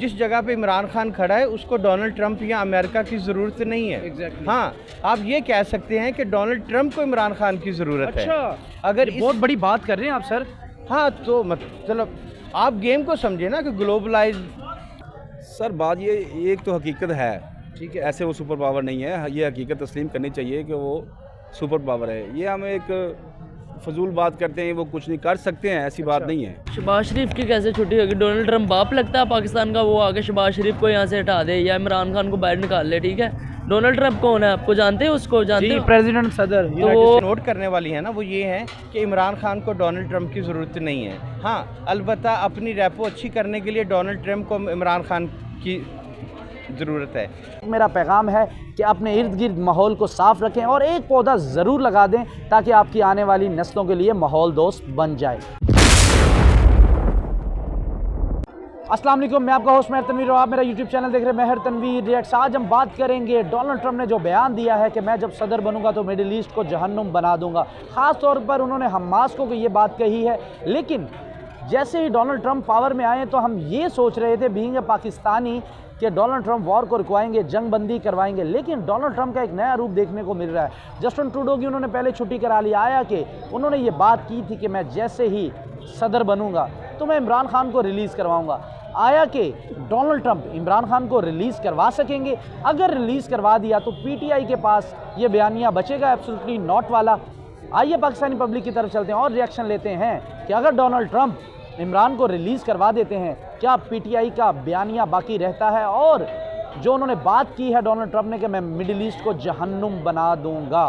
जिस जगह पे इमरान खान खड़ा है उसको डोनाल्ड ट्रंप या अमेरिका की ज़रूरत नहीं है। Exactly. हाँ, आप ये कह सकते हैं कि डोनाल्ड ट्रंप को इमरान खान की ज़रूरत है। अच्छा, अगर बहुत बड़ी बात कर रहे हैं आप सर। हाँ, तो मतलब आप गेम को समझे ना कि ग्लोबलाइज। सर बात ये एक तो हकीकत है, ठीक है, ऐसे वो सुपर पावर नहीं है, ये हकीकत तस्लीम करनी चाहिए कि वो सुपर पावर है। ये हम एक फजूल बात करते हैं, वो कुछ नहीं कर सकते हैं, ऐसी बात नहीं है। शहबाज शरीफ की कैसे छुट्टी होगी? डोनाल्ड ट्रंप बाप लगता है पाकिस्तान का, वो आके शहबाज शरीफ को यहाँ से हटा दे या इमरान खान को बाहर निकाल ले, ठीक है। डोनाल्ड ट्रंप कौन है, आपको जानते हैं उसको? जानते हो? प्रेसिडेंट सदर। तो वो नोट करने वाली है ना, वो ये है कि इमरान खान को डोनाल्ड ट्रंप की ज़रूरत नहीं है। हाँ, अलबत्ता अपनी रैपो अच्छी करने के लिए डोनाल्ड ट्रंप को इमरान खान की ज़रूरत है। मेरा पैगाम है कि अपने इर्द गिर्द माहौल को साफ़ रखें और एक पौधा ज़रूर लगा दें ताकि आपकी आने वाली नस्लों के लिए माहौल दोस्त बन जाए। अस्सलाम वालेकुम, मैं आपका होस्ट मेहर तनवीर और आप मेरा यूट्यूब चैनल देख रहे हैं मेहर तनवीर रिएक्ट्स। आज हम बात करेंगे डोनाल्ड ट्रंप ने जो बयान दिया है कि मैं जब सदर बनूंगा तो मिडिल ईस्ट को जहन्नुम बना दूंगा। ख़ास तौर पर उन्होंने हमास को ये बात कही है, लेकिन जैसे ही डोनाल्ड ट्रंप पावर में आए तो हम ये सोच रहे थे बीइंग ए पाकिस्तानी कि डोनाल्ड ट्रंप वॉर को रुकवाएंगे, जंग बंदी करवाएंगे, लेकिन डोनाल्ड ट्रंप का एक नया रूप देखने को मिल रहा है। जस्टिन ट्रूडो की उन्होंने पहले छुट्टी करा ली। आया कि उन्होंने ये बात की थी कि मैं जैसे ही सदर बनूंगा तो मैं इमरान खान को रिलीज़ करवाऊंगा। आया कि डोनाल्ड ट्रंप इमरान खान को रिलीज़ करवा सकेंगे। अगर रिलीज़ करवा दिया तो पीटीआई के पास ये बयानिया बचेगा एब्सोल्युटली नॉट वाला। आइए पाकिस्तानी पब्लिक की तरफ चलते हैं और रिएक्शन लेते हैं कि अगर डोनाल्ड ट्रंप इमरान को रिलीज़ करवा देते हैं, क्या पीटीआई का बयानिया बाकी रहता है? और जो उन्होंने बात की है डोनाल्ड ट्रंप ने कि मैं मिडिल ईस्ट को जहन्नुम बना दूंगा।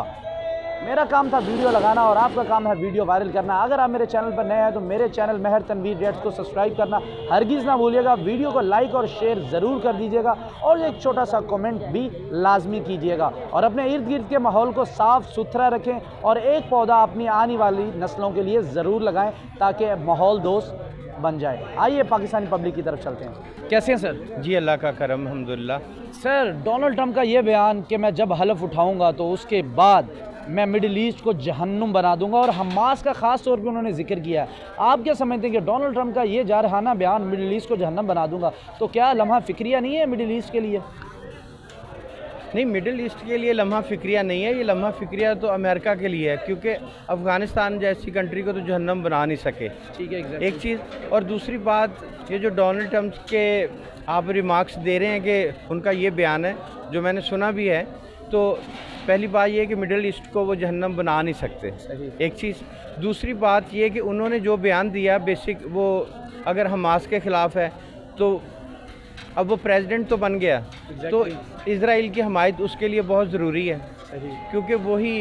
मेरा काम था वीडियो लगाना और आपका काम है वीडियो वायरल करना। अगर आप मेरे चैनल पर नए हैं तो मेरे चैनल मेहर तनवीर रिएक्ट्स को सब्सक्राइब करना हरगिज़ ना भूलिएगा। वीडियो को लाइक और शेयर ज़रूर कर दीजिएगा और एक छोटा सा कमेंट भी लाजमी कीजिएगा और अपने इर्द गिर्द के माहौल को साफ़ सुथरा रखें और एक पौधा अपनी आने वाली नस्लों के लिए ज़रूर लगाएं ताकि माहौल दोस्त बन जाए। आइए पाकिस्तानी पब्लिक की तरफ चलते हैं। कैसे हैं सर? जी, अल्लाह का करम, अल्हम्दुलिल्लाह। सर, डोनाल्ड ट्रंप का ये बयान कि मैं जब हलफ उठाऊंगा तो उसके बाद मैं मिडिल ईस्ट को जहन्नुम बना दूंगा और हमास का ख़ास तौर पे उन्होंने जिक्र किया। आप क्या समझते हैं कि डोनाल्ड ट्रंप का ये जारहाना बयान मिडिल ईस्ट को जहन्नुम बना दूंगा तो क्या लम्हा फ़िक्रिया नहीं है मिडिल ईस्ट के लिए? नहीं, मिडिल ईस्ट के लिए लम्हा फ़िक्रिया नहीं है, ये लम्हा फ़िक्रिया तो अमेरिका के लिए है, क्योंकि अफ़गानिस्तान जैसी कंट्री को तो जहन्नम बना नहीं सके। ठीक है, एक चीज़। और दूसरी बात, ये जो डोनाल्ड ट्रंप के आप रिमार्क्स दे रहे हैं कि उनका ये बयान है जो मैंने सुना भी है, तो पहली बात ये है कि मिडिल ईस्ट को वो जहन्नम बना नहीं सकते। एक चीज़। दूसरी बात ये कि उन्होंने जो बयान दिया बेसिक, वो अगर हमास के ख़िलाफ़ है तो अब वो प्रेसिडेंट तो बन गया, तो इज़राइल की हमायत उसके लिए बहुत ज़रूरी है, क्योंकि वही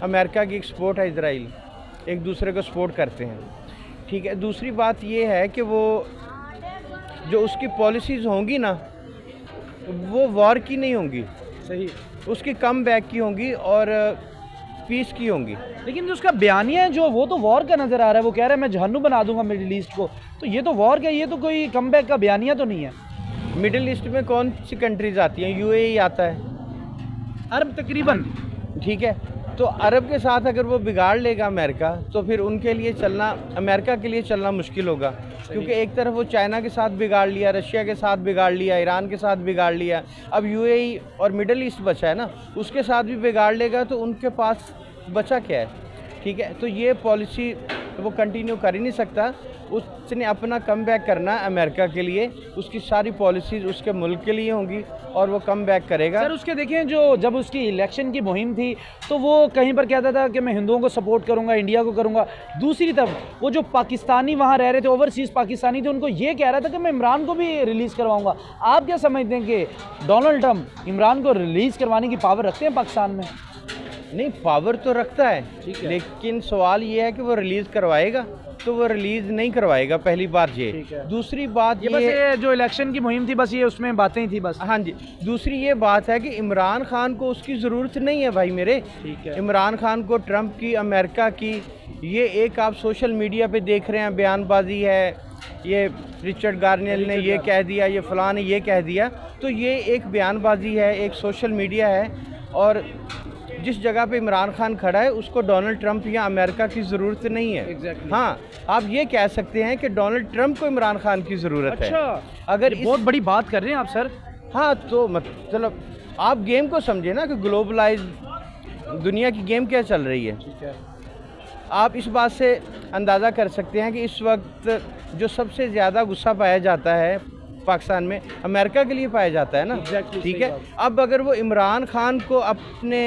अमेरिका की एक सपोर्ट है। इज़राइल एक दूसरे को सपोर्ट करते हैं, ठीक है। दूसरी बात ये है कि वो जो उसकी पॉलिसीज़ होंगी ना, वो वॉर की नहीं होंगी, सही, उसकी कम बैक की होंगी और पीस की होंगी। लेकिन जो उसका बयानिया है जो वो तो वॉर का नज़र आ रहा है। वो कह रहा है मैं जहन्नुम बना दूंगा मिडिल ईस्ट को, तो ये तो वॉर का, ये तो कोई कमबैक का बयानिया तो नहीं है। मिडिल ईस्ट में कौन सी कंट्रीज़ आती हैं? यूएई आता है, अरब तकरीबन, ठीक है। तो अरब के साथ अगर वो बिगाड़ लेगा अमेरिका, तो फिर उनके लिए चलना, अमेरिका के लिए चलना मुश्किल होगा, क्योंकि एक तरफ वो चाइना के साथ बिगाड़ लिया, रशिया के साथ बिगाड़ लिया, ईरान के साथ बिगाड़ लिया, अब यूएई और मिडिल ईस्ट बचा है ना, उसके साथ भी बिगाड़ लेगा, तो उनके पास बचा क्या है? ठीक है। तो ये पॉलिसी वो कंटिन्यू कर ही नहीं सकता। उसने अपना कम बैक करना अमेरिका के लिए, उसकी सारी पॉलिसीज़ उसके मुल्क के लिए होंगी और वो कम बैक करेगा। सर उसके देखें, जो जब उसकी इलेक्शन की मुहिम थी तो वो कहीं पर कहता था कि मैं हिंदुओं को सपोर्ट करूंगा, इंडिया को करूंगा। दूसरी तरफ वो जो पाकिस्तानी वहाँ रह रहे थे, ओवरसीज़ पाकिस्तानी थे, उनको ये कह रहा था कि मैं इमरान को भी रिलीज़ करवाऊंगा। आप क्या समझते हैं कि डोनाल्ड ट्रंप इमरान को रिलीज़ करवाने की पावर रखते हैं पाकिस्तान में? नहीं, पावर तो रखता है, ठीक है, लेकिन सवाल ये है कि वो रिलीज़ करवाएगा तो वो रिलीज़ नहीं करवाएगा, पहली बात ये। दूसरी बात ये बस ये जो इलेक्शन की मुहिम थी बस ये उसमें बातें ही थी बस। हाँ जी। दूसरी ये बात है कि इमरान खान को उसकी ज़रूरत नहीं है भाई मेरे। ठीक है। इमरान खान को ट्रंप की, अमेरिका की, ये एक आप सोशल मीडिया पे देख रहे हैं बयानबाजी है, ये रिचर्ड गार्नियल ने ये कह दिया, ये फ़लाँ ने ये कह दिया, तो ये एक बयानबाजी है, एक सोशल मीडिया है। और जिस जगह पे इमरान खान खड़ा है उसको डोनाल्ड ट्रंप या अमेरिका की ज़रूरत नहीं है। Exactly. हाँ, आप ये कह सकते हैं कि डोनाल्ड ट्रंप को इमरान खान की ज़रूरत है। अगर बहुत बड़ी बात कर रहे हैं आप सर। हाँ, तो मतलब आप गेम को समझे ना कि ग्लोबलाइज दुनिया की गेम क्या चल रही है। ठीक है। आप इस बात से अंदाज़ा कर सकते हैं कि इस वक्त जो सबसे ज़्यादा गुस्सा पाया जाता है पाकिस्तान में, अमेरिका के लिए पाया जाता है ना। Exactly, ठीक सही है। अब अगर वो इमरान खान को अपने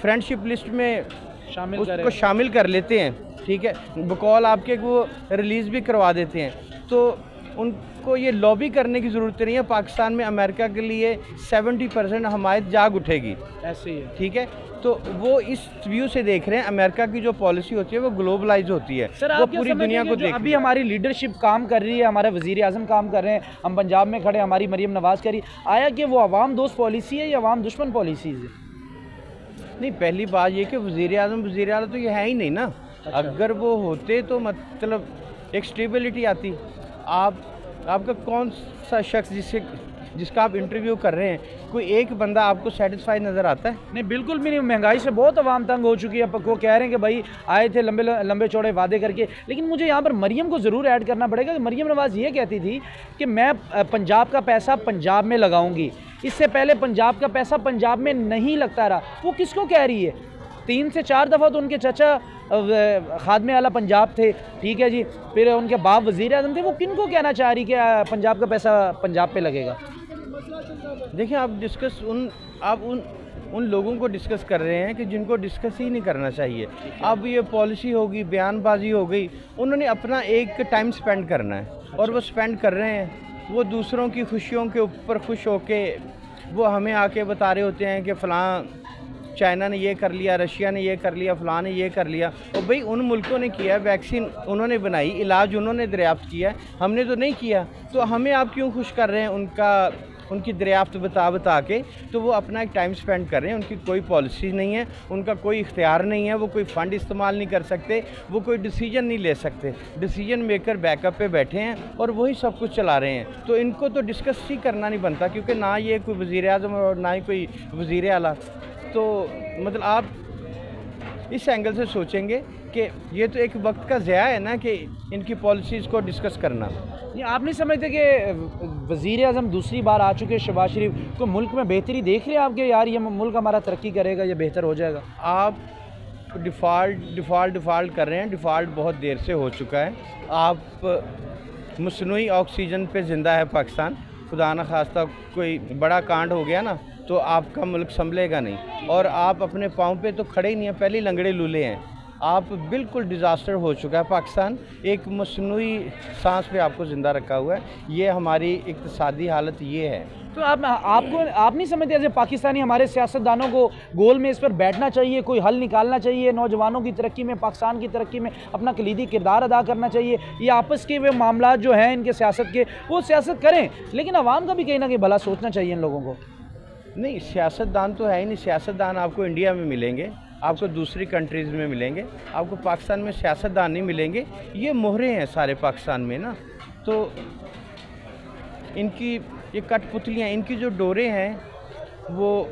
फ्रेंडशिप लिस्ट में उसको शामिल कर लेते हैं, ठीक है, बकौल आपके वो रिलीज़ भी करवा देते हैं, तो उनको ये लॉबी करने की ज़रूरत नहीं है। पाकिस्तान में अमेरिका के लिए 70% हमायत जाग उठेगी। ऐसे ही है। ठीक है, तो वो इस व्यू से देख रहे हैं अमेरिका की जो पॉलिसी होती है वो ग्लोबलाइज होती है, सर वो आप पूरी दुनिया को देख। अभी हमारी लीडरशिप काम कर रही है, हमारे वजीर आज़म काम कर रहे हैं, हम पंजाब में खड़े, हमारी मरीम नवाज़ करी, आया कि वो अवाम दोस्त पॉलिसी है या अवाम दुश्मन पॉलिसीज़ है? नहीं, पहली बात ये कि वज़ीर आज़म वज़ीर आला तो ये है ही नहीं ना। अगर वो होते तो मतलब एक स्टेबिलिटी आती। आपका कौन सा शख्स जिसका आप इंटरव्यू कर रहे हैं, कोई एक बंदा आपको सेटिस्फाई नज़र आता है? नहीं, बिल्कुल भी नहीं। महंगाई से बहुत अवाम तंग हो चुकी है। वो कह रहे हैं कि भाई आए थे लंबे चौड़े वादे करके, लेकिन मुझे यहाँ पर मरीम को ज़रूर ऐड करना पड़ेगा कि मरीम नवाज़ ये कहती थी कि मैं पंजाब का पैसा पंजाब में लगाऊंगी। इससे पहले पंजाब का पैसा पंजाब में नहीं लगता रहा। वो किसको कह रही है? 3 से 4 दफ़ा तो उनके चचा खादमे आला पंजाब थे, ठीक है जी, फिर उनके बाप वज़ीर आज़म थे। वो किन को कहना चाह रही कि पंजाब का पैसा पंजाब पे लगेगा? देखिए, आप उन लोगों को डिस्कस कर रहे हैं कि जिनको डिस्कस ही नहीं करना चाहिए। अब ये पॉलिसी होगी, बयानबाजी हो गई, उन्होंने अपना एक टाइम स्पेंड करना है और वो स्पेंड कर रहे हैं। वो दूसरों की खुशियों के ऊपर खुश होके वो हमें आके बता रहे होते हैं कि फ़लाँ चाइना ने ये कर लिया, रशिया ने ये कर लिया, फ़लाँ ने ये कर लिया। और भाई उन मुल्कों ने किया, वैक्सीन उन्होंने बनाई, इलाज उन्होंने दरियाफ्त किया, हमने तो नहीं किया। तो हमें आप क्यों खुश कर रहे हैं उनकी दरियाफ्त बता के? तो वो अपना एक टाइम स्पेंड कर रहे हैं। उनकी कोई पॉलिसी नहीं है, उनका कोई इख्तियार नहीं है, वो कोई फ़ंड इस्तेमाल नहीं कर सकते, वो कोई डिसीजन नहीं ले सकते। डिसीजन मेकर बैकअप पे बैठे हैं और वही सब कुछ चला रहे हैं। तो इनको तो डिस्कस ही करना नहीं बनता, क्योंकि ना ये कोई वज़ीर आज़म और ना ही कोई वज़ीर आला। तो मतलब आप इस एंगल से सोचेंगे कि ये तो एक वक्त का ज़िया है ना कि इनकी पॉलिसीज़ को डिस्कस करना। ये आप नहीं समझते कि वज़ीर आज़म दूसरी बार आ चुके हैं शहबाज शरीफ, तो मुल्क में बेहतरी देख रहे हैं आप कि यार ये मुल्क हमारा तरक्की करेगा, ये बेहतर हो जाएगा? आप डिफ़ॉल्ट कर रहे हैं। डिफ़ॉल्ट बहुत देर से हो चुका है। आप मसनूई ऑक्सीजन पे ज़िंदा है पाकिस्तान। खुदा न खास्ता कोई बड़ा कांड हो गया ना तो आपका मुल्क संभलेगा नहीं, और आप अपने पाँव पे तो खड़े ही नहीं हैं, पहले ही लंगड़े लूले हैं। आप बिल्कुल डिज़ास्टर हो चुका है पाकिस्तान। एक मसनूई सांस पे आपको ज़िंदा रखा हुआ है। ये हमारी इक़्तिसादी हालत ये है। तो आप नहीं समझते ऐसे पाकिस्तानी हमारे सियासतदानों को गोल में इस पर बैठना चाहिए, कोई हल निकालना चाहिए, नौजवानों की तरक्की में, पाकिस्तान की तरक्की में अपना कलीदी किरदार अदा करना चाहिए? ये आपस के वे मामला जो हैं इनके सियासत के, वो सियासत करें, लेकिन आवाम का भी कहीं ना कहीं भला सोचना चाहिए इन लोगों को। नहीं, सियासतदान तो है ही नहीं। सियासतदान आपको इंडिया में मिलेंगे, आपको दूसरी कंट्रीज़ में मिलेंगे, आपको पाकिस्तान में सियासतदान नहीं मिलेंगे। ये मोहरे हैं सारे पाकिस्तान में ना, तो इनकी ये कठपुतलियाँ, इनकी जो डोरे हैं वो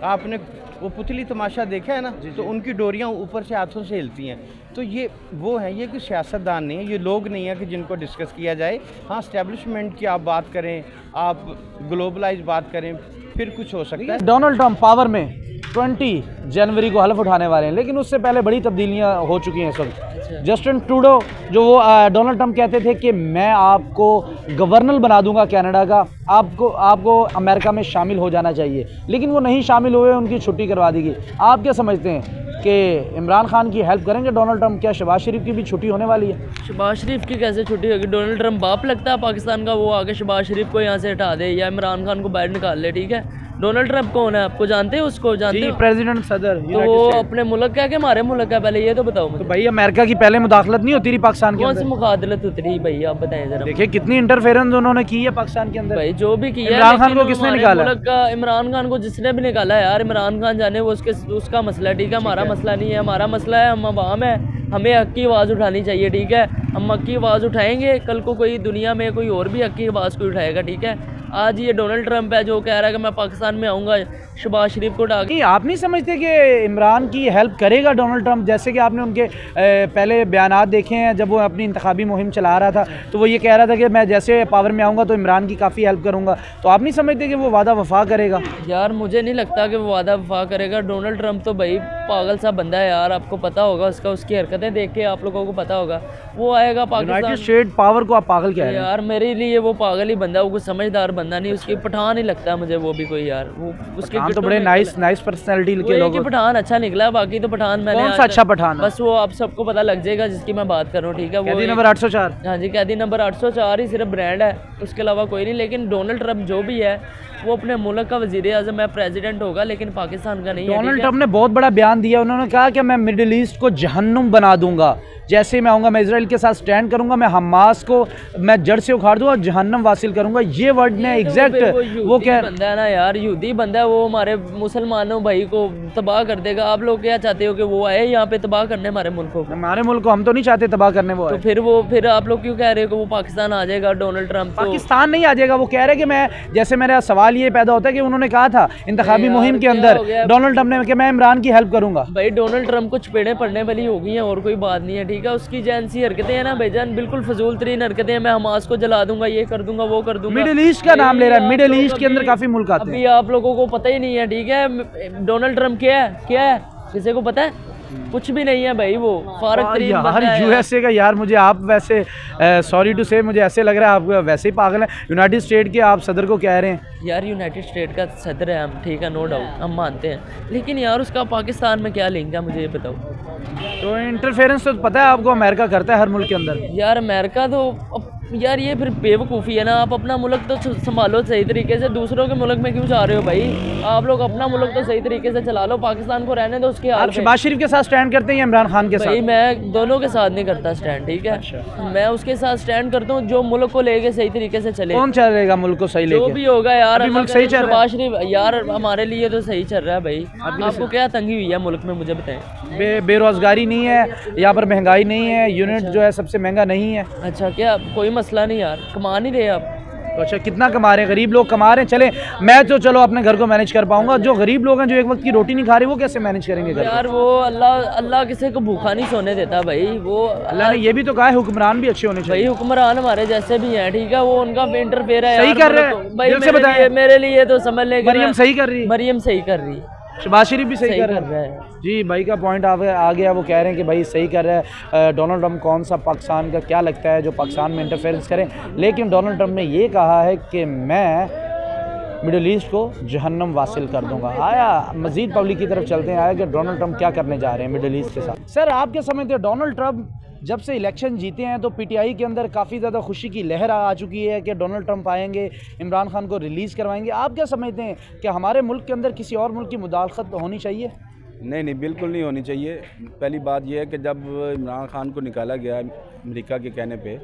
आपने वो पुतली तमाशा देखा है ना, तो उनकी डोरियाँ ऊपर से हाथों से हिलती हैं। तो ये वो हैं, ये कोई सियासतदान नहीं है, ये लोग नहीं है कि जिनको डिस्कस किया जाए। हाँ, एस्टेब्लिशमेंट की आप बात करें, आप ग्लोबलाइज बात करें, फिर कुछ हो सकता है। डोनाल्ड ट्रंप पावर में 20 जनवरी को हलफ उठाने वाले हैं, लेकिन उससे पहले बड़ी तब्दीलियां हो चुकी हैं सब। जस्टिन ट्रूडो जो वो डोनाल्ड ट्रंप कहते थे कि मैं आपको गवर्नर बना दूंगा कनाडा का, आपको अमेरिका में शामिल हो जाना चाहिए, लेकिन वो नहीं शामिल हुए, उनकी छुट्टी करवा दी गई। आप क्या समझते हैं कि इमरान खान की हेल्प करेंगे डोनाल्ड ट्रंप? क्या शहबाज शरीफ की भी छुट्टी होने वाली है? शहबाज शरीफ की कैसे छुट्टी होगी? डोनाल्ड ट्रंप बाप लगता है पाकिस्तान का, वो आगे शहबाज शरीफ को यहाँ से हटा दे या इमरान खान को बाहर निकाल ले, ठीक है? डोनाल्ड ट्रंप कौन है? आपको जानते हैं उसको? जानते हो? प्रेसिडेंट सदर। तो वो अपने मुल्क का है कि हमारे मुल्क का? पहले ये तो बताओ मुझे। तो भाई अमेरिका की पहले मुदाखलत नहीं होती रही पाकिस्तान के कौन अंदर? सी मुखादलत होती रही भाई, आप बताएं जरा। देखिए कितनी इंटरफेरेंस उन्होंने की है पाकिस्तान के अंदर। भाई जो भी किया, इमरान खान को किसने निकाला? मुल्क का इमरान खान को जिसने भी निकाला है यार, इमरान खान जाने, वो उसका मसला है, ठीक है? हमारा मसला नहीं है। हमारा मसला है, हम अवाम है, हमें हक की आवाज़ उठानी चाहिए, ठीक है? हम हक की आवाज़ उठाएंगे, कल को कोई दुनिया में कोई और भी हक की आवाज़ को उठाएगा, ठीक है? आज ये डोनाल्ड ट्रंप है जो कह रहा है कि मैं पाकिस्तान में आऊँगा शहबाज शरीफ को नहीं, आप नहीं समझते कि इमरान की हेल्प करेगा डोनाल्ड ट्रंप? जैसे कि आपने उनके पहले बयानात देखे हैं, जब वो अपनी इंतखाबी मुहिम चला रहा था तो वो ये कह रहा था कि मैं जैसे पावर में आऊँगा तो इमरान की काफ़ी हेल्प करूँगा। तो आप नहीं समझते कि वो वादा वफा करेगा? यार मुझे नहीं लगता कि वो वादा वफा करेगा। डोनाल्ड ट्रंप तो भाई पागल सा बंदा है यार, आपको पता होगा उसकी हरकतें देख के आप लोगों को पता होगा। वो आएगा यूनाइटेड पाकिस्तान। स्टेट पावर को आप पागल कह रहे हैं? यार मेरे लिए वो पागल ही बंदा, वो कोई समझदार बंदा नहीं, उसकी पठान ही लगता मुझे वो भी कोई यार। वो उसके पठान तो बड़े नाइस पर्सनैलिटी के लोग। पठान अच्छा निकला, बाकी तो पठान मैंने कौन सा अच्छा पठान? बस वो आप सबको पता लग जाएगा जिसकी मैं बात कर रहा हूँ, ठीक है? वो कैदी नंबर 804। हाँ जी, कैदी नंबर 804 ही सिर्फ ब्रांड है, उसके अलावा कोई नहीं। लेकिन डोनाल्ड ट्रंप जो भी है वो अपने मुल्क का वजीर आज़म है, प्रेसिडेंट होगा, लेकिन पाकिस्तान का नहीं है। डोनाल्ड ट्रंप ने बहुत बड़ा बयान दिया, उन्होंने कहा कि मैं मिडिल ईस्ट को जहन्नुम बना दूंगा, जैसे मैं आऊँगा मैं इसराइल के साथ स्टैंड करूंगा, मैं हमास को मैं जड़ से उखाड़ दूंगा और जहन्नम वासिल करूंगा। ये वर्ड ने एग्जैक्ट वो क्या बंदा है ना यार, यहूदी बंदा है वो, हमारे मुसलमानों भाई को तबाह कर देगा। आप लोग क्या चाहते हो कि वो आए यहाँ पे तबाह करने हमारे मुल्क को? हमारे मुल्क को हम तो नहीं चाहते तबाह करने। वो तो फिर आप लोग क्यों कह रहे हो कि वो पाकिस्तान आ जाएगा डोनाल्ड ट्रंप? पाकिस्तान नहीं आ जाएगा, वो कह रहे हैं कि मैं, जैसे मेरा सवाल ये पैदा होता है कि उन्होंने कहा था इंतखाबी मुहिम के अंदर डोनाल्ड ट्रंप ने कि मैं इमरान की हेल्प करूंगा। भाई डोनाल्ड ट्रंप को चपेड़े पड़ने वाली हो गई हैं और कोई बात नहीं है, ठीक है? उसकी जैसी हरकतें हैं ना भाईजान, बिल्कुल फजूल तरीन हरकतें हैं। मैं हमास को जला दूंगा, ये कर दूंगा, वो कर दूंगा। मिडिल ईस्ट का नाम ले रहा है, मिडिल ईस्ट के अंदर काफी मुल्क आते हैं। अभी आप लोगों को पता ही नहीं है, ठीक है? डोनाल्ड ट्रंप क्या है किसी को पता है? कुछ भी नहीं है भाई, वो फारक तरीन बंदा है। यूएसए का यार, मुझे आप वैसे सॉरी टू से मुझे ऐसे लग रहा है आप वैसे ही पागल हैं। यूनाइटेड स्टेट के आप सदर को कह रहे हैं यार, यूनाइटेड स्टेट का सदर है हम, ठीक है, नो डाउट हम मानते हैं, लेकिन यार उसका पाकिस्तान में क्या लिंक है मुझे ये बताओ। तो इंटरफेरेंस तो पता है आपको अमेरिका करता है हर मुल्क के अंदर। यार अमेरिका तो यार ये फिर बेवकूफ़ी है ना। आप अपना मुल्क तो संभालो सही तरीके से, दूसरों के मुल्क में क्यों जा रहे हो भाई? आप लोग अपना मुल्क तो सही तरीके से चला लो, पाकिस्तान को रहने दो उसके हाल पे। शहबाज शरीफ के साथ स्टैंड करते हैं या इमरान खान के साथ? भाई मैं दोनों के साथ नहीं करता स्टैंड, ठीक है? मैं उसके साथ स्टैंड करता हूँ जो मुल्क को लेके सही तरीके से चले। कौन चलेगा मुल्क को सही लेके? जो भी होगा यार, मुल्क सही चल रहा है। शहबाज शरीफ यार हमारे लिए तो सही चल रहा है भाई। आपको क्या तंगी हुई है मुल्क में मुझे बताएं? बेरोजगारी नहीं है यहाँ पर, महंगाई नहीं है, यूनिट जो है सबसे महंगा नहीं है। अच्छा, क्या कोई मसला नहीं यार? कमा नहीं रहे आप? तो अच्छा, कितना कमा रहे हैं? गरीब लोग कमा रहे हैं। चले मैं तो चलो अपने घर को मैनेज कर पाऊंगा, जो गरीब लोग हैं जो एक वक्त की रोटी नहीं खा रहे वो कैसे मैनेज करेंगे घर यार? वो अल्लाह किसी को भूखा नहीं सोने देता भाई। वो अल्लाह ने ये भी तो कहा है हुक्मरान भी अच्छे होने चाहिए। भाई हुक्मरान हमारे जैसे भी हैं, ठीक है? वो उनका इंटरफेयर है, सही कर रहे हैं भाई। दिल से बताएं। मेरे लिए तो समझ ले, मरियम सही कर रही है, मरियम सही कर रही है, शहबाज शरीफ भी सही कर रहा रहा है। है। जी भाई का पॉइंट आ गया, वो कह रहे हैं कि भाई सही कर रहा है डोनाल्ड ट्रंप। कौन सा पाकिस्तान का क्या लगता है जो पाकिस्तान में इंटरफेरेंस करें? लेकिन डोनाल्ड ट्रंप ने ये कहा है कि मैं मिडिल ईस्ट को जहन्नम वासिल कर दूंगा। आया मजीद पब्लिक की तरफ चलते हैं, आया कि डोनाल्ड ट्रंप क्या करने जा रहे हैं मिडिल ईस्ट के साथ। सर आप क्या समझते हैं, डोनाल्ड ट्रंप जब से इलेक्शन जीते हैं तो पीटीआई के अंदर काफ़ी ज़्यादा खुशी की लहर आ चुकी है कि डोनाल्ड ट्रंप आएंगे, इमरान खान को रिलीज़ करवाएंगे। आप क्या समझते हैं कि हमारे मुल्क के अंदर किसी और मुल्क की मुदाखलत होनी चाहिए? नहीं, बिल्कुल नहीं होनी चाहिए। पहली बात यह है कि जब इमरान खान को निकाला गया अमेरिका के कहने पे,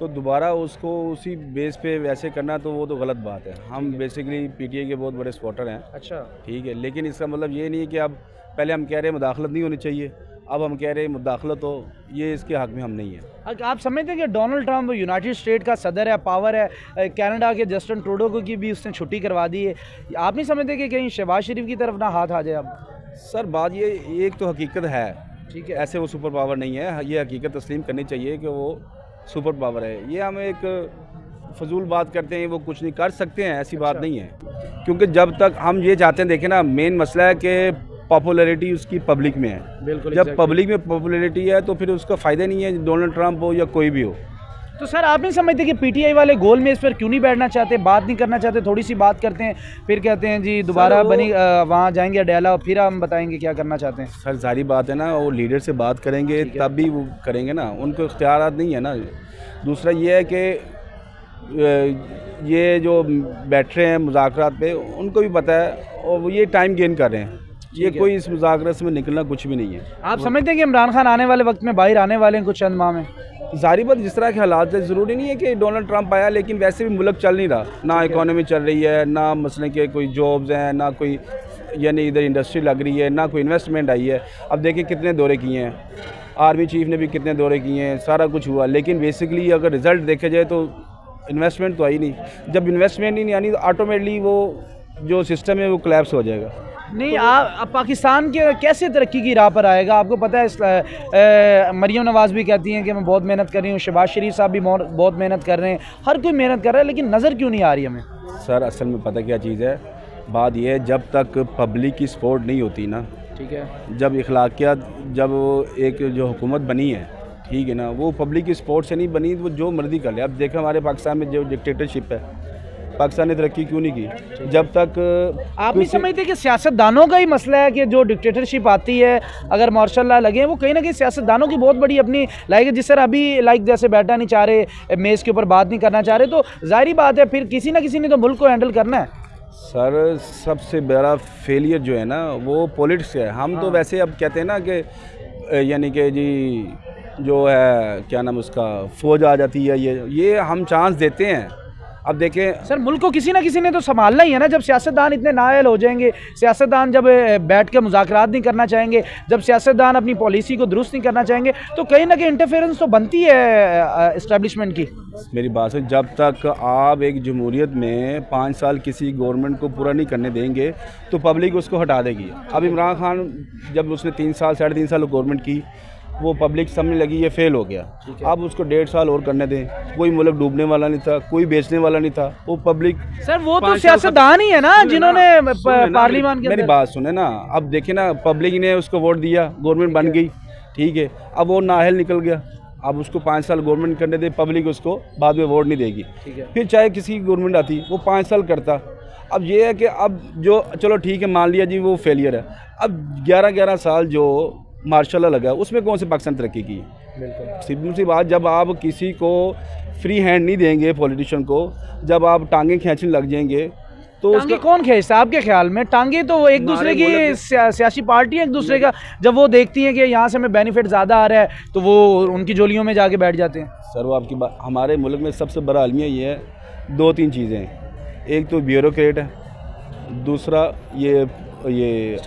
तो दोबारा उसको उसी बेस पे वैसे करना तो वो तो गलत बात है। हम बेसिकली पीटीआई के बहुत बड़े सपोर्टर हैं, अच्छा ठीक है, लेकिन इसका मतलब ये नहीं है कि अब पहले हम कह रहे हैं मुदाखलत नहीं होनी चाहिए, अब हम कह रहे हैं मुदाखलत हो, ये इसके हक़ में हम नहीं है। आप समझते हैं कि डोनाल्ड ट्रंप यूनाइटेड स्टेट का सदर है, पावर है, कनाडा के जस्टिन ट्रूडो को की भी उसने छुट्टी करवा दी है। आप नहीं समझते कि कहीं शहबाज शरीफ की तरफ ना हाथ आ जाए अब? सर बात ये एक तो हकीकत है, ठीक है, ऐसे वो सुपर पावर नहीं है, ये हकीकत तस्लीम करनी चाहिए कि वो सुपर पावर है। ये हम एक फजूल बात करते हैं, वो कुछ नहीं कर सकते हैं, ऐसी बात नहीं है। क्योंकि जब तक हम ये चाहते हैं, देखें ना, मेन मसला है कि पॉपुलैरिटी उसकी पब्लिक में है। बिल्कुल, जब पब्लिक में पॉपुलैरिटी है तो फिर उसका फ़ायदा नहीं है, डोनाल्ड ट्रंप हो या कोई भी हो। तो सर आप नहीं समझते कि पीटीआई वाले गोल में इस पर क्यों नहीं बैठना चाहते, बात नहीं करना चाहते? थोड़ी सी बात करते हैं फिर कहते हैं जी दोबारा बनी वहाँ जाएंगे अडेला, फिर हम बताएंगे क्या करना चाहते हैं। सर सारी बात है ना, वो लीडर से बात करेंगे तब भी वो करेंगे ना, उनको इख्तियारात नहीं है ना। दूसरा ये है कि ये जो बैठ रहे हैं मुज़ाकरात पे, उनको भी पता है और ये टाइम गेन कर रहे हैं। ये कोई इस मुज़ाकरात में निकलना कुछ भी नहीं है। आप समझते हैं कि इमरान खान आने वाले वक्त में बाहर आने वाले हैं कुछ चंद माह में? जारी बात, जिस तरह के हालात है, ज़रूरी नहीं है कि डोनाल्ड ट्रंप आया, लेकिन वैसे भी मुल्क चल नहीं रहा, ना इकोनॉमी चल रही है, ना मसले के कोई जॉब्स हैं, ना कोई यानी इधर इंडस्ट्री लग रही है, ना कोई इन्वेस्टमेंट आई है। अब देखिए कितने दौरे किए हैं, आर्मी चीफ ने भी कितने दौरे किए हैं, सारा कुछ हुआ, लेकिन बेसिकली अगर रिज़ल्ट देखे जाए तो इन्वेस्टमेंट तो आई नहीं। जब इन्वेस्टमेंट ही नहीं आनी तो ऑटोमेटिकली वो जो सिस्टम है वो कोलैप्स हो जाएगा। नहीं, आप पाकिस्तान के कैसे तरक्की की राह पर आएगा? आपको पता है मरियम नवाज़ भी कहती हैं कि मैं बहुत मेहनत कर रही हूँ, शहबाज शरीफ साहब भी बहुत मेहनत कर रहे हैं, हर कोई मेहनत कर रहा है, लेकिन नज़र क्यों नहीं आ रही हमें? सर असल में पता क्या चीज़ है, बात यह है जब तक पब्लिक की सपोर्ट नहीं होती ना, ठीक है, जब इखलाकियात, जब एक जो हुकूमत बनी है, ठीक है ना, वो पब्लिक की सपोर्ट से नहीं बनी, वो जो मर्जी कर ले। अब देखो हमारे पाकिस्तान में जो डिक्टेटरशिप है, पाकिस्तान ने तरक्की क्यों नहीं की? जब तक आप नहीं समझते कि सियासतदानों का ही मसला है कि जो डिक्टेटरशिप आती है, अगर मार्शल लॉ लगे, वो कहीं ना कहीं सियासतदानों की बहुत बड़ी अपनी लाइक, जिस तरह अभी लाइक जैसे बैठा नहीं चाह रहे, मेज़ के ऊपर बात नहीं करना चाह रहे, तो जाहिर बात है फिर किसी ना किसी ने तो मुल्क को हैंडल करना है। सर सबसे बड़ा फेलियर जो है ना वो पॉलिटिक्स है। हम तो वैसे अब कहते हैं ना कि यानी कि जी जो है क्या नाम उसका फौज आ जाती है, ये हम चांस देते हैं। अब देखें सर, मुल्क को किसी ना किसी ने तो संभालना ही है ना। जब सियासतदान इतने नाअहल हो जाएंगे, सियासतदान जब बैठ के मुज़ाकरात नहीं करना चाहेंगे, जब सियासतदान अपनी पॉलिसी को दुरुस्त नहीं करना चाहेंगे, तो कहीं ना कहीं इंटरफेरेंस तो बनती है इस्टेब्लिशमेंट की। मेरी बात है, जब तक आप एक जमहूरियत में 5 साल किसी गवर्नमेंट को पूरा नहीं करने देंगे तो पब्लिक उसको हटा देगी। अब इमरान खान जब उसने 3 साल 3.5 साल गवर्नमेंट की, वो पब्लिक समझने लगी ये फेल हो गया, अब उसको 1.5 साल और करने दें। कोई मुल्क डूबने वाला नहीं था, कोई बेचने वाला नहीं था, वो पब्लिक। सर वो तो सियासतदान ही है ना जिन्होंने पार्लियामेंट के, मेरी बात सुने ना, अब देखे ना, पब्लिक ने उसको वोट दिया, गवर्नमेंट बन गई, ठीक है, अब वो नाअहल निकल गया, अब उसको 5 साल गवर्नमेंट करने दे, पब्लिक उसको बाद में वोट नहीं देगी, फिर चाहे किसी की गवर्नमेंट आती वो 5 साल करता। अब ये है कि अब जो चलो ठीक है मान लिया जी वो फेलियर है, अब 11 साल जो मार्शल लगा उसमें कौन से पाकिस्तान तरक्की की? सिंपल सी बात, जब आप किसी को फ्री हैंड नहीं देंगे, पॉलिटिशियन को, जब आप टांगे खींचने लग जाएंगे तो टांगे कौन खींचता है आपके ख्याल में? टांगे तो वो एक दूसरे की सियासी पार्टियां एक दूसरे का, जब वो देखती हैं कि यहाँ से हमें बेनिफिट ज़्यादा आ रहा है तो वो उनकी जोलियों में जाके बैठ जाते हैं। सर वो आपकी बात, हमारे मुल्क में सबसे बड़ा अलमिया ये है, 2-3 चीज़ें हैं, एक तो ब्यूरोक्रेट है, दूसरा ये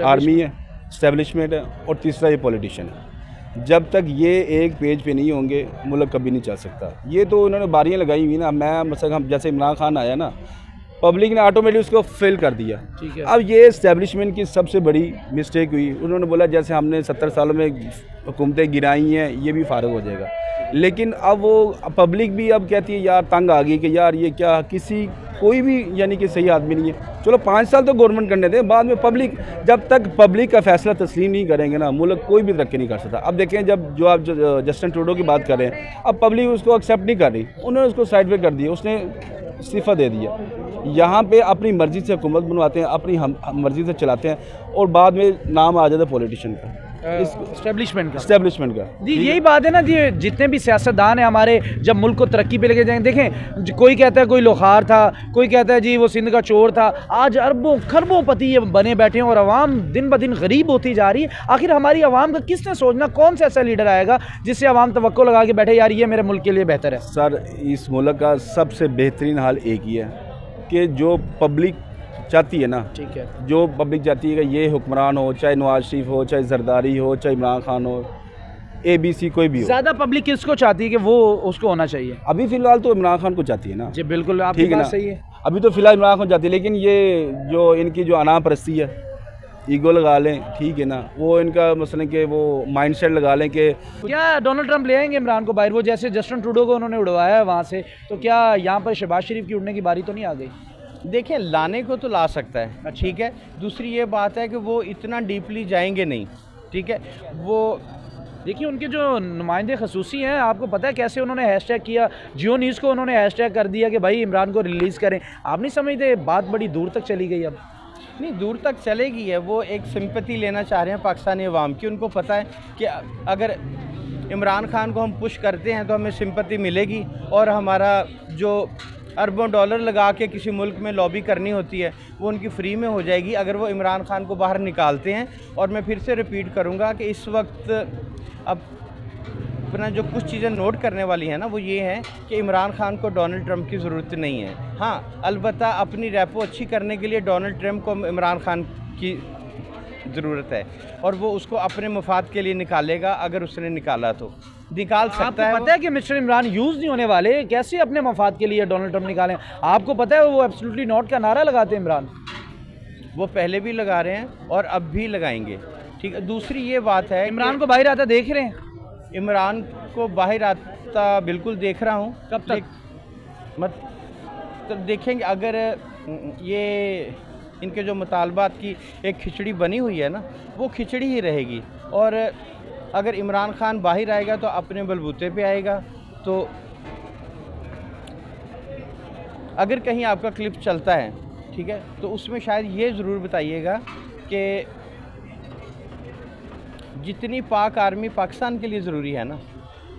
आर्मी है, इस्टेब्लिशमेंट है, और तीसरा ये पॉलिटिशियन है। जब तक ये एक पेज पे नहीं होंगे मुल्क कभी नहीं चल सकता। ये तो उन्होंने बारियां लगाई हुई ना, मैं मसला हम जैसे इमरान खान आया ना, पब्लिक ने ऑटोमेटिक उसको फेल कर दिया। ठीक है, अब ये इस्टेब्लिशमेंट की सबसे बड़ी मिस्टेक हुई। उन्होंने बोला जैसे हमने 70 सालों में हुकूमतें गिराई हैं, ये भी फारग हो जाएगा, लेकिन अब वो पब्लिक भी अब कहती है यार तंग आ गई कि यार ये क्या, कोई भी यानी कि सही आदमी नहीं है। चलो 5 साल तो गवर्नमेंट करने दें, बाद में पब्लिक, जब तक पब्लिक का फैसला तस्लीम नहीं करेंगे ना, मुल्क कोई भी तरक्की नहीं कर सकता। अब देखें जब जो आप जस्टिन ट्रूडो की बात कर रहे हैं, अब पब्लिक उसको एक्सेप्ट नहीं कर रही, उन्होंने उसको साइड पे कर दिया, उसने इस्तीफ़ा दे दिया। यहाँ पे अपनी मर्ज़ी से हुकूमत बनवाते हैं, अपनी मर्ज़ी से चलाते हैं, और बाद में नाम आ जाता है पॉलिटिशियन का, इस्टेब्लिशमेंट का। जी यही बात है ना जी, जितने भी सियासतदान हैं हमारे, जब मुल्क को तरक्की पे लेके जाएंगे, देखें कोई कहता है कोई लोहार था, कोई कहता है जी वो सिंध का चोर था, आज अरबों खरबों पति ये बने बैठे हैं और आवाम दिन ब दिन गरीब होती जा रही है। आखिर हमारी आवाम का किसने सोचना, कौन सा ऐसा लीडर आएगा जिससे आवाम तवक्को लगा के बैठे यार ये मेरे मुल्क के लिए बेहतर है? सर इस मुल्क का सबसे बेहतरीन हाल एक ही है कि जो पब्लिक चाहती है ना, ठीक है, जो पब्लिक चाहती है कि ये हुक्मरान हो, चाहे नवाज शरीफ हो, चाहे जरदारी हो, चाहे इमरान खान हो, ABC कोई भी हो, ज़्यादा पब्लिक किसको चाहती है कि वो उसको होना चाहिए? अभी फ़िलहाल तो इमरान खान को चाहती है ना। जी बिल्कुल, आपकी बात सही है। अभी तो फ़िलहाल इमरान खान चाहती है, लेकिन ये जो इनकी जो अना परस्ती है, ईगो लगा लें, ठीक है ना, वो इनका मसलन कि वो माइंडसेट लगा लें कि क्या डोनाल्ड ट्रंप ले आएंगे इमरान को बाहर? वो जैसे जस्टिन ट्रूडो को उन्होंने उड़वाया है वहाँ से, तो क्या यहाँ पर शहबाज शरीफ की उड़ने की बारी तो नहीं आ गई? देखिए लाने को तो ला सकता है, ठीक है, दूसरी ये बात है कि वो इतना डीपली जाएंगे नहीं, ठीक है। वो देखिए उनके जो नुमाइंदे खसूसी हैं, आपको पता है कैसे उन्होंने हैशटैग किया, जियो न्यूज़ को उन्होंने हैशटैग कर दिया कि भाई इमरान को रिलीज़ करें। आप नहीं समझते बात बड़ी दूर तक चली गई? अब नहीं दूर तक चलेगी है, वो एक सिंपैथी लेना चाह रहे हैं पाकिस्तानी अवाम की। उनको पता है कि अगर इमरान खान को हम पुश करते हैं तो हमें सिंपैथी मिलेगी, और हमारा जो अरबों डॉलर लगा के किसी मुल्क में लॉबी करनी होती है वो उनकी फ्री में हो जाएगी अगर वो इमरान खान को बाहर निकालते हैं। और मैं फिर से रिपीट करूँगा कि इस वक्त अब अपना जो कुछ चीज़ें नोट करने वाली हैं ना, वो ये है कि इमरान खान को डोनाल्ड ट्रंप की ज़रूरत नहीं है। हाँ, अलबत्ता अपनी रैपो अच्छी करने के लिए डोनाल्ड ट्रंप को इमरान खान की ज़रूरत है, और वो उसको अपने मफाद के लिए निकालेगा। अगर उसने निकाला तो निकाल सकता आपको है। पता है कि मिस्टर इमरान यूज़ नहीं होने वाले, कैसे अपने मफाद के लिए डोनाल्ड ट्रंप निकालें? आपको पता है वो एब्सोल्युटली नॉट का नारा लगाते हैं इमरान। वो पहले भी लगा रहे हैं और अब भी लगाएंगे, ठीक है। दूसरी ये बात है, इमरान को बाहर आता देख रहे हैं? इमरान को बाहर आता बिल्कुल देख रहा हूँ। कब तक? तो देखेंगे। अगर ये इनके जो मुतालबात की एक खिचड़ी बनी हुई है ना, वो खिचड़ी ही रहेगी। और अगर इमरान खान बाहर आएगा तो अपने बलबूते पे आएगा। तो अगर कहीं आपका क्लिप चलता है, ठीक है, तो उसमें शायद ये ज़रूर बताइएगा कि जितनी पाक आर्मी पाकिस्तान के लिए ज़रूरी है ना,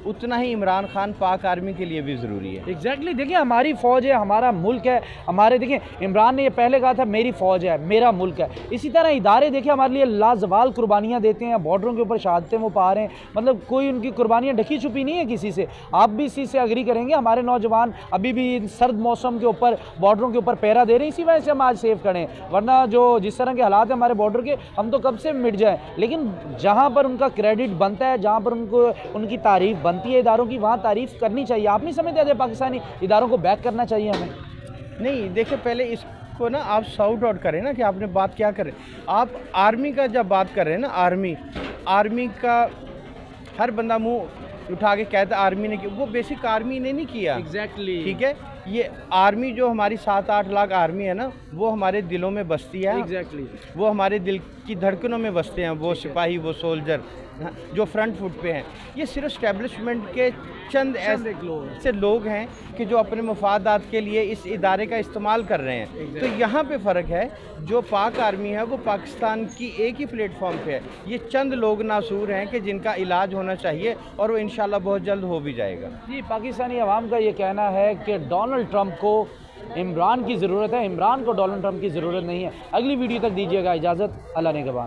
उतना ही इमरान खान पाक आर्मी के लिए भी ज़रूरी है। एग्जैक्टली देखिए, हमारी फ़ौज है, हमारा मुल्क है, हमारे देखिए इमरान ने ये पहले कहा था मेरी फ़ौज है, मेरा मुल्क है। इसी तरह इदारे देखिए हमारे लिए लाजवाल कुर्बानियाँ देते हैं, बॉर्डरों के ऊपर शहादतें वो पा रहे हैं। मतलब कोई उनकी कुर्बानियाँ ढकी छुपी नहीं है किसी से। आप भी इसी से अग्री करेंगे, हमारे नौजवान अभी भी इन सर्द मौसम के ऊपर बॉर्डरों के ऊपर पहरा दे रहे हैं। इसी वजह से हम आज सेफ खड़े हैं, वरना जो जिस तरह के हालात हैं हमारे बॉर्डर के, हम तो कब से मिट जाएँ। लेकिन जहाँ पर उनका क्रेडिट बनता है, जहाँ पर उनको उनकी तारीफ़ बनती है इदारों की, वहाँ तारीफ़ करनी चाहिए। आप नहीं समझते आज पाकिस्तानी इदारों को बैक करना चाहिए हमें? नहीं, देखिए पहले इसको ना आप साउट आउट करें ना कि आपने बात क्या करें। आप आर्मी का जब बात कर रहे हैं ना, आर्मी का हर बंदा मुंह उठा के कहता आर्मी ने किया, वो बेसिक आर्मी ने नहीं किया। एग्जैक्टली ठीक है, ये आर्मी जो हमारी 7-8 लाख आर्मी है ना, वो हमारे दिलों में बसती है। एग्जैक्टली वो हमारे दिल की धड़कनों में बसते हैं। वो सिपाही, वो सोल्जर जो फ्रंट फुट पे हैं, ये सिर्फ स्टैब्लिशमेंट के चंद ऐसे लोग हैं कि जो अपने मफादात के लिए इस इदारे का इस्तेमाल कर रहे हैं। तो यहाँ पे फ़र्क है, जो पाक आर्मी है वो पाकिस्तान की एक ही प्लेटफॉर्म पे है। ये चंद लोग नासूर हैं कि जिनका इलाज होना चाहिए, और वो इंशाल्लाह बहुत जल्द हो भी जाएगा। जी, पाकिस्तानी अवाम का ये कहना है कि डोनाल्ड ट्रंप को इमरान की ज़रूरत है, इमरान को डोनाल्ड ट्रंप की ज़रूरत नहीं है। अगली वीडियो तक दीजिएगा इजाज़त। अल्लाह ने के बाद।